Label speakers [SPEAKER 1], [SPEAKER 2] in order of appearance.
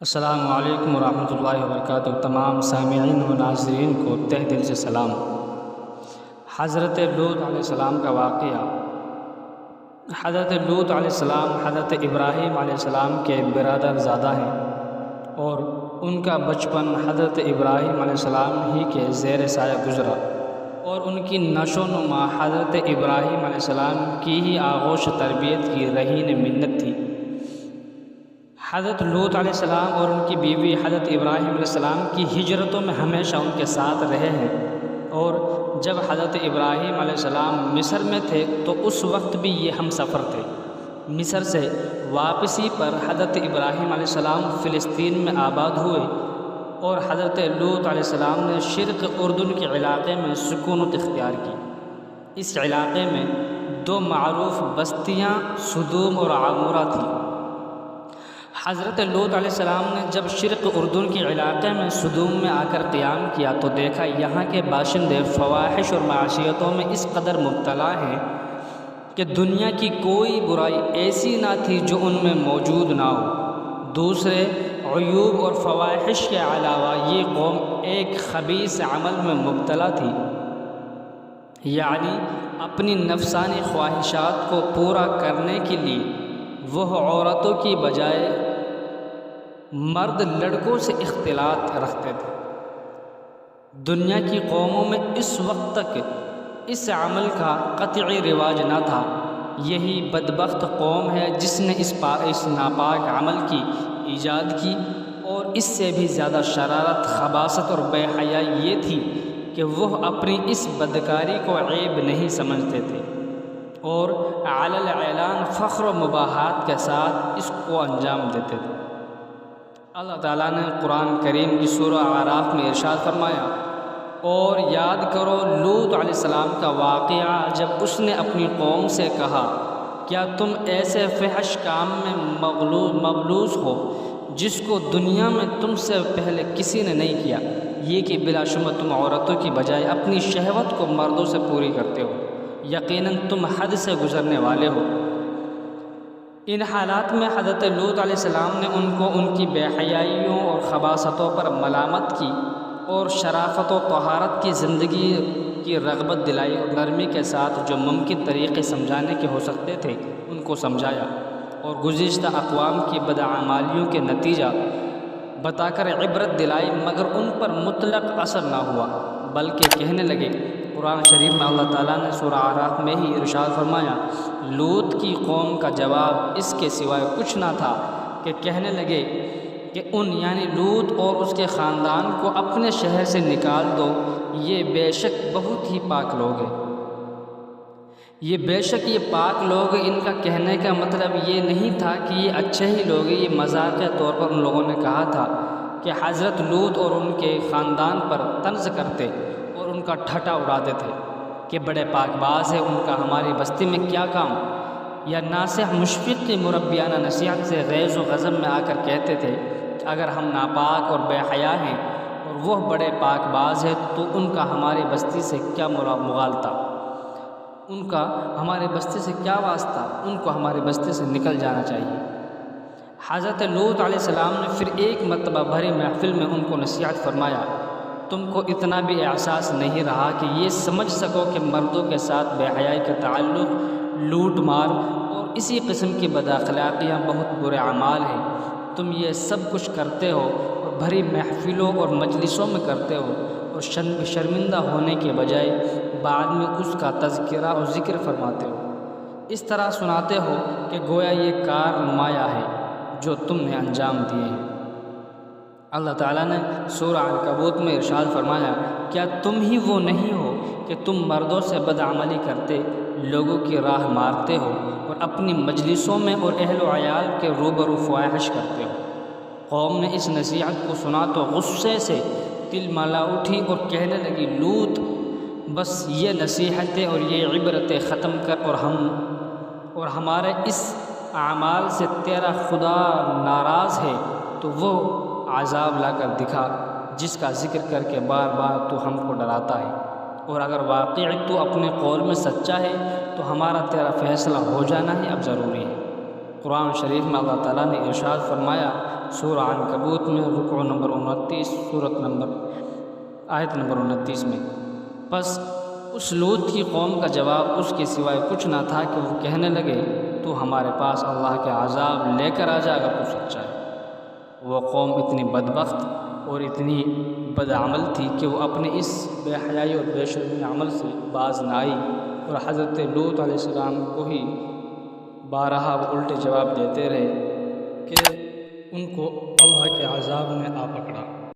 [SPEAKER 1] السلام علیکم ورحمۃ اللہ وبرکاتہ۔ تمام سامعین و ناظرین کو تہ دل سے سلام۔ حضرت لوط علیہ السلام کا واقعہ۔ حضرت لوط علیہ السلام حضرت ابراہیم علیہ السلام کے برادر زادہ ہیں اور ان کا بچپن حضرت ابراہیم علیہ السلام ہی کے زیر سایہ گزرا، اور ان کی نشو و نما حضرت ابراہیم علیہ السلام کی ہی آغوش تربیت کی رہین منت تھی۔ حضرت لوط علیہ السلام اور ان کی بیوی حضرت ابراہیم علیہ السلام کی ہجرتوں میں ہمیشہ ان کے ساتھ رہے ہیں، اور جب حضرت ابراہیم علیہ السلام مصر میں تھے تو اس وقت بھی یہ ہم سفر تھے۔ مصر سے واپسی پر حضرت ابراہیم علیہ السلام فلسطین میں آباد ہوئے، اور حضرت لوط علیہ السلام نے شرق اردن کے علاقے میں سکونت اختیار کی۔ اس علاقے میں دو معروف بستیاں سدوم اور عمورہ تھیں۔ حضرت لوط علیہ السلام نے جب شرق اردن کے علاقے میں سدوم میں آ کر قیام کیا تو دیکھا یہاں کے باشندے فواحش اور معاشیتوں میں اس قدر مبتلا ہیں کہ دنیا کی کوئی برائی ایسی نہ تھی جو ان میں موجود نہ ہو۔ دوسرے عیوب اور فواحش کے علاوہ یہ قوم ایک خبیث عمل میں مبتلا تھی، یعنی اپنی نفسانی خواہشات کو پورا کرنے کے لیے وہ عورتوں کی بجائے مرد لڑکوں سے اختلاط رکھتے تھے۔ دنیا کی قوموں میں اس وقت تک اس عمل کا قطعی رواج نہ تھا۔ یہی بدبخت قوم ہے جس نے اس ناپاک عمل کی ایجاد کی، اور اس سے بھی زیادہ شرارت، خباثت اور بے حیائی یہ تھی کہ وہ اپنی اس بدکاری کو عیب نہیں سمجھتے تھے، اور علی الاعلان فخر و مباحات کے ساتھ اس کو انجام دیتے تھے۔ اللہ تعالیٰ نے قرآن کریم کی سورہ اعراف میں ارشاد فرمایا، اور یاد کرو لوط علیہ السلام کا واقعہ جب اس نے اپنی قوم سے کہا، کیا تم ایسے فحش کام میں مبلوس ہو جس کو دنیا میں تم سے پہلے کسی نے نہیں کیا، یہ کہ بلا شبہ تم عورتوں کی بجائے اپنی شہوت کو مردوں سے پوری کرتے ہو، یقیناً تم حد سے گزرنے والے ہو۔ ان حالات میں حضرت لوط علیہ السلام نے ان کو ان کی بے حیائیوں اور خباثتوں پر ملامت کی، اور شرافت و طہارت کی زندگی کی رغبت دلائی، اور نرمی کے ساتھ جو ممکن طریقے سمجھانے کے ہو سکتے تھے ان کو سمجھایا، اور گزشتہ اقوام کی بدعمالیوں کے نتیجہ بتا کر عبرت دلائی، مگر ان پر مطلق اثر نہ ہوا، بلکہ کہنے لگے۔ قرآن شریف میں اللہ تعالیٰ نے سورہ اعراف میں ہی ارشاد فرمایا، لوط کی قوم کا جواب اس کے سوائے کچھ نہ تھا کہ کہنے لگے کہ یعنی لوط اور اس کے خاندان کو اپنے شہر سے نکال دو، یہ بے شک بہت ہی پاک لوگ ہیں۔ یہ پاک لوگ، ان کا کہنے کا مطلب یہ نہیں تھا کہ یہ اچھے ہی لوگ ہیں۔ یہ مذاقیہ طور پر ان لوگوں نے کہا تھا کہ حضرت لوط اور ان کے خاندان پر طنز کرتے اور ان کا ٹھٹا اڑاتے تھے کہ بڑے پاک باز ہیں، ان کا ہماری بستی میں کیا کام، یا ناصح مشفق کی مربیانہ نصیحت سے غیظ و غضب میں آ کر کہتے تھے کہ اگر ہم ناپاک اور بے حیا ہیں اور وہ بڑے پاک باز ہیں تو ان کا ہماری بستی سے کیا مغالطہ، ان کا ہماری بستی سے کیا واسطہ، ان کو ہماری بستی سے نکل جانا چاہیے۔ حضرت لوط علیہ السلام نے پھر ایک مرتبہ بھری محفل میں ان کو نصیحت فرمایا، تم کو اتنا بھی احساس نہیں رہا کہ یہ سمجھ سکو کہ مردوں کے ساتھ بے حیائی کا تعلق، لوٹ مار اور اسی قسم کی بد اخلاقیاں بہت برے اعمال ہیں۔ تم یہ سب کچھ کرتے ہو اور بھری محفلوں اور مجلسوں میں کرتے ہو، اور شرمندہ ہونے کے بجائے بعد میں اس کا تذکرہ اور ذکر فرماتے ہو، اس طرح سناتے ہو کہ گویا یہ کار نمایاں ہے جو تم نے انجام دیے ہیں۔ اللہ تعالیٰ نے سورہ عنکبوت میں ارشاد فرمایا، کیا تم ہی وہ نہیں ہو کہ تم مردوں سے بدعملی کرتے، لوگوں کی راہ مارتے ہو، اور اپنی مجلسوں میں اور اہل و عیال کے روبرو فواحش کرتے ہو۔ قوم نے اس نصیحت کو سنا تو غصے سے تل ملا اٹھی اور کہنے لگی، لوط بس یہ نصیحتیں اور یہ عبرتیں ختم کر، اور ہمارے اس اعمال سے تیرا خدا ناراض ہے تو وہ عذاب لا کر دکھا جس کا ذکر کر کے بار بار تو ہم کو ڈراتا ہے، اور اگر واقعی تو اپنے قول میں سچا ہے تو ہمارا تیرا فیصلہ ہو جانا ہی اب ضروری ہے۔ قرآن شریف میں اللہ تعالیٰ نے ارشاد فرمایا سورہ عنکبوت میں رکوع نمبر 29 آیت نمبر 29 میں، پس اس لوط کی قوم کا جواب اس کے سوائے کچھ نہ تھا کہ وہ کہنے لگے تو ہمارے پاس اللہ کے عذاب لے کر آ جا اگر تو سچا ہے۔ وہ قوم اتنی بدبخت اور اتنی بدعمل تھی کہ وہ اپنے اس بے حیائی اور بے شرمی عمل سے باز نہ آئی، اور حضرت لوط علیہ السلام کو ہی بارہا وہ الٹے جواب دیتے رہے کہ ان کو اللہ کے عذاب نے آ پکڑا۔